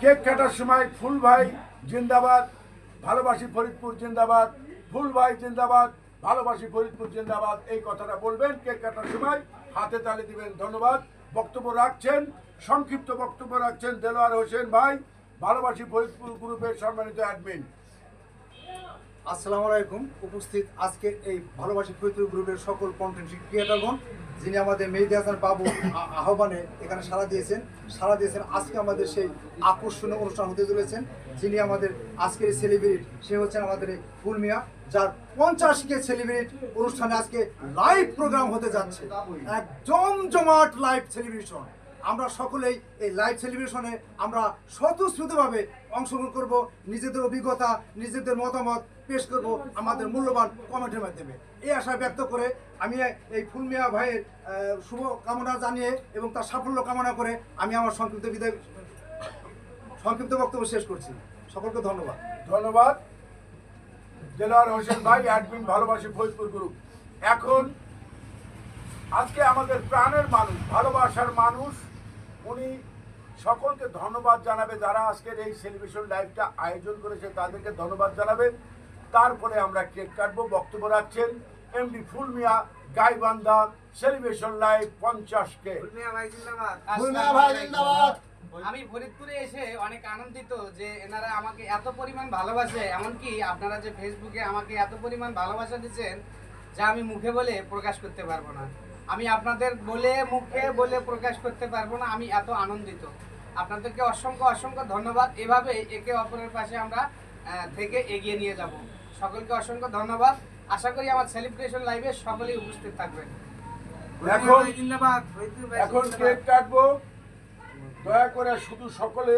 Cake কাটার সময় ফুল ভাই জিন্দাবাদ, ভালোবাসি ফরিদপুর জিন্দাবাদ, ফুল ভাই জিন্দাবাদ, ভালোবাসি ফরিদপুর জিন্দাবাদ, এই কথাটা বলবেন কেক কাটার সময়, হাতে তালি দিবেন। ধন্যবাদ। বক্তব্য রাখছেন, সংক্ষিপ্ত বক্তব্য রাখছেন দেলোয়ার হোসেন ভাই, ভালোবাসি ফরিদপুর গ্রুপের সম্মানিত অ্যাডমিন। আসসালামু আলাইকুম। উপস্থিত আজকের এই ভালোবাসি ফরিদপুর গ্রুপের সকল কন্টেন্ট ক্রিয়েটরগণ, যিনি আমাদের মেহেদী হাসান বাবু আহ্বানে এখানে সাড়া দিয়েছেন। আজকে আমাদের সেই আকর্ষণীয় অনুষ্ঠান হতে চলেছেন। যিনি আমাদের আজকের সেলিব্রিটি, সে হচ্ছেন আমাদের এই ফুল মিয়া, যার 50কে সেলিব্রিট অনুষ্ঠানে আজকে লাইভ প্রোগ্রাম হতে যাচ্ছে। এক জমজমাট লাইভ সেলিব্রেশন। আমরা সকলেই এই লাইভ সেলিব্রেশনে আমরা স্বতঃস্ফূর্তভাবে অংশগ্রহণ করব, নিজেদের অভিজ্ঞতা, নিজেদের মতামত পেশ করব আমাদের মূল্যবান কমেন্টের মাধ্যমে। এই আশা ব্যক্ত করে আমি এই ফুল মিয়া ভাইয়ের শুভ কামনা জানিয়ে এবং তার সাফল্য কামনা করে আমি আমার সংক্ষিপ্ত বক্তব্য শেষ করছি। সকলকে ধন্যবাদ। ধন্যবাদ দেলোয়ার হোসেন ভাই, অ্যাডমিন, ভালোবাসি ফরিদপুর গ্রুপ। এখন আজকে আমাদের প্রাণের মানুষ, ভালোবাসার মানুষ, উনি সকলকে ধন্যবাদ জানাবে যারা আজকের এই সেলিব্রেশন লাইভটা আয়োজন করেছে, তাদেরকে ধন্যবাদ জানাবে। তারপরে আমরা কেক কাটবো। বক্তব্য রাখছেন এমডি ফুল মিয়া, গাইবান্ধা সেলিব্রেশন লাইভ 50কে। আমি ফরিদপুরে এসে অনেক আনন্দিত যে এনারা আমাকে এত পরিমাণ ভালোবাসে, এমনকি আপনারা যে ফেসবুকে আমাকে এত পরিমাণ ভালোবাসা দিচ্ছেন যা আমি মুখে বলে প্রকাশ করতে পারবো না। আমি আপনাদের মুখে বলে প্রকাশ করতে পারবো না, আমি এত আনন্দিত। আপনাদেরকে অসংখ্য অসংখ্য ধন্যবাদ। এভাবে একে অপরের পাশে আমরা থেকে এগিয়ে নিয়ে যাব। সকলকে অসংখ্য ধন্যবাদ। আশা করি আমার সেলিব্রেশন লাইভে সকলেই উপস্থিত থাকবেন। এখন কেক কাটবো। দয়া করে শুধু সকলে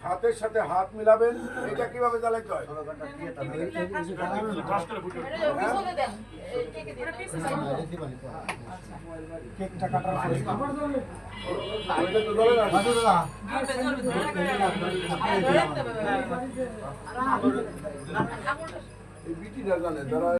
হাতের সাথে হাত মিলাবেন। এটা কিভাবে জ্বালাইতে হয়? কেকটা কাটার এই বিটিটা জানে যারা